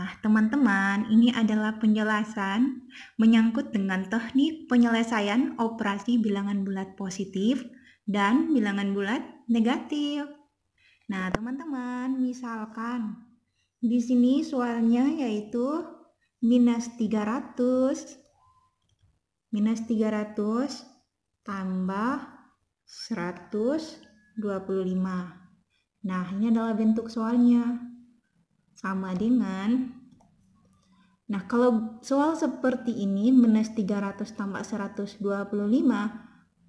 Nah, teman-teman, ini adalah penjelasan menyangkut dengan teknik penyelesaian operasi bilangan bulat positif dan bilangan bulat negatif. Nah, teman-teman, misalkan di sini soalnya yaitu minus 300 tambah 125. Nah, ini adalah bentuk soalnya. Sama dengan, nah kalau soal seperti ini minus 300 tambah 125,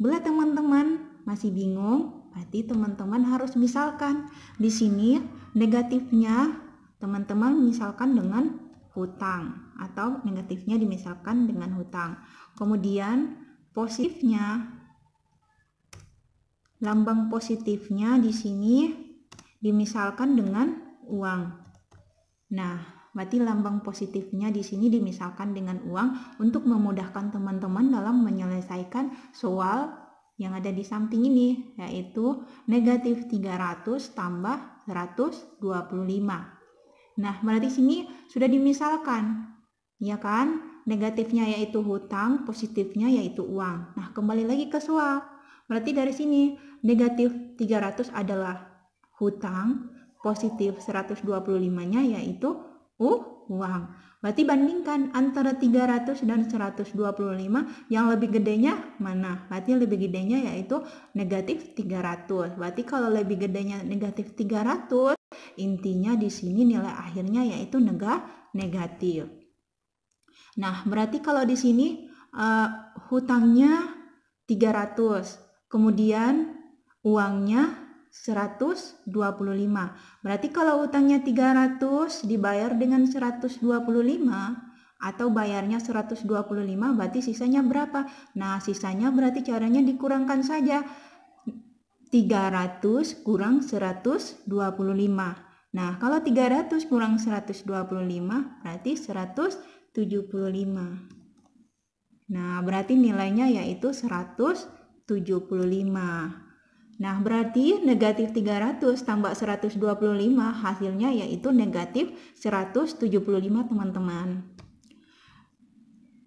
bila teman-teman masih bingung, berarti teman-teman harus misalkan di sini negatifnya teman-teman misalkan dengan hutang atau negatifnya dimisalkan dengan hutang. Kemudian positifnya, lambang positifnya di sini dimisalkan dengan uang. Nah, berarti lambang positifnya di sini dimisalkan dengan uang untuk memudahkan teman-teman dalam menyelesaikan soal yang ada di samping ini, yaitu negatif 300 tambah 125. Nah, berarti sini sudah dimisalkan, ya kan? Negatifnya yaitu hutang, positifnya yaitu uang. Nah, kembali lagi ke soal. Berarti dari sini negatif 300 adalah hutang, positif 125-nya yaitu uang. Berarti bandingkan antara 300 dan 125, yang lebih gedenya mana? Berarti lebih gedenya yaitu negatif 300. Berarti kalau lebih gedenya negatif 300, intinya di sini nilai akhirnya yaitu negatif. Nah, berarti kalau di sini hutangnya 300, kemudian uangnya 125. Berarti kalau utangnya 300 dibayar dengan 125 atau bayarnya 125, berarti sisanya berapa? Nah, sisanya berarti caranya dikurangkan saja. 300 kurang 125. Nah, kalau 300 kurang 125 berarti 175. Nah, berarti nilainya yaitu 175. Nah, berarti negatif 300 tambah 125 hasilnya yaitu negatif 175, teman-teman.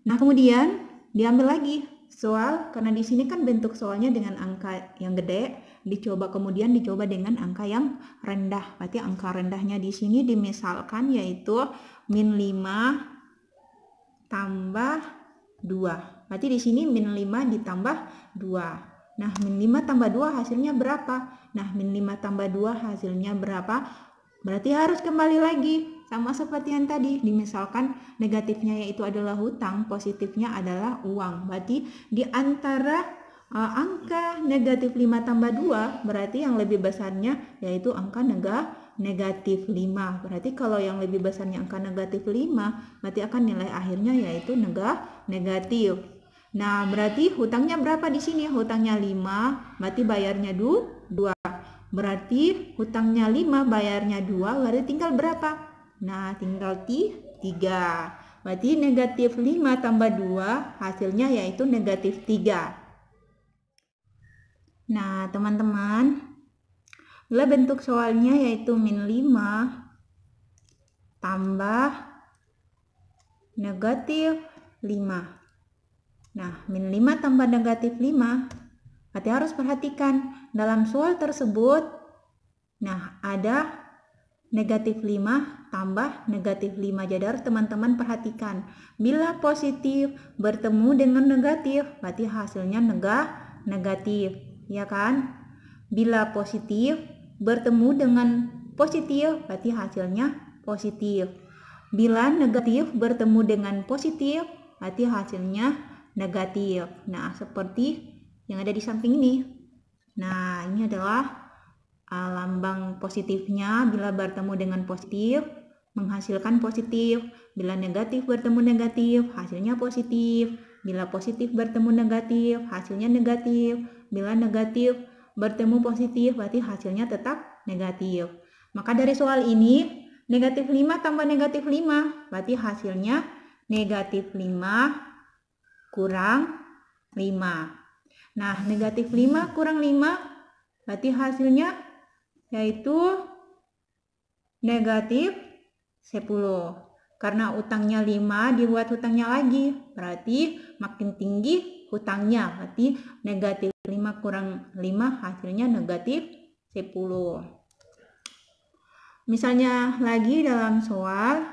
Nah, kemudian diambil lagi soal, karena di sini kan bentuk soalnya dengan angka yang gede, dicoba dengan angka yang rendah. Berarti angka rendahnya di sini dimisalkan yaitu min 5 tambah 2. Berarti di sini min 5 ditambah 2. Nah, min 5 tambah 2 hasilnya berapa? Nah, min 5 tambah 2 hasilnya berapa? Berarti harus kembali lagi. Sama seperti yang tadi. Dimisalkan negatifnya yaitu adalah hutang, positifnya adalah uang. Berarti di antara angka negatif 5 tambah 2, berarti yang lebih besarnya yaitu angka negatif 5. Berarti kalau yang lebih besarnya angka negatif 5, berarti akan nilai akhirnya yaitu negatif. Nah, berarti hutangnya berapa di sini? Hutangnya 5, berarti bayarnya 2. Berarti hutangnya 5, bayarnya 2, berarti tinggal berapa? Nah, tinggal 3. Berarti negatif 5 tambah 2, hasilnya yaitu negatif 3. Nah, teman-teman, bila bentuk soalnya yaitu min 5 tambah negatif 5. Nah, min 5 tambah negatif 5, berarti harus perhatikan dalam soal tersebut, nah ada negatif 5 tambah negatif 5. Jadi harus teman-teman perhatikan, bila positif bertemu dengan negatif, berarti hasilnya negatif, ya kan? Bila positif bertemu dengan positif, berarti hasilnya positif. Bila negatif bertemu dengan positif, berarti hasilnya negatif. Nah, seperti yang ada di samping ini. Nah, ini adalah lambang positifnya. Bila bertemu dengan positif menghasilkan positif, bila negatif bertemu negatif hasilnya positif, bila positif bertemu negatif hasilnya negatif, bila negatif bertemu positif berarti hasilnya tetap negatif. Maka dari soal ini negatif 5 tambah negatif 5 berarti hasilnya negatif 5 kurang 5. Nah, negatif 5 kurang 5 berarti hasilnya yaitu negatif 10. Karena utangnya 5 dibuat hutangnya lagi, berarti makin tinggi hutangnya, berarti negatif 5 kurang 5 hasilnya negatif 10. Misalnya lagi dalam soal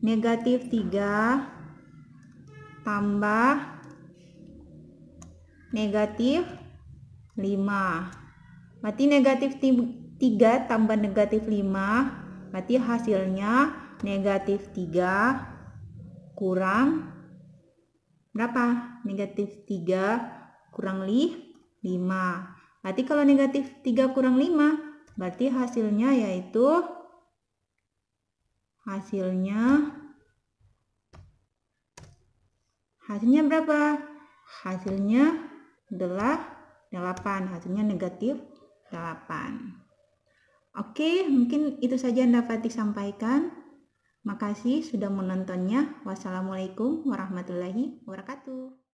negatif 3 tambah negatif 5. Berarti negatif 3 tambah negatif 5, berarti hasilnya negatif 3 kurang berapa? Negatif 3 kurang 5. Berarti kalau negatif 3 kurang 5, berarti hasilnya yaitu hasilnya berapa? Hasilnya adalah 8, hasilnya negatif 8. Oke, mungkin itu saja yang dapat disampaikan. Makasih sudah menontonnya. Wassalamualaikum warahmatullahi wabarakatuh.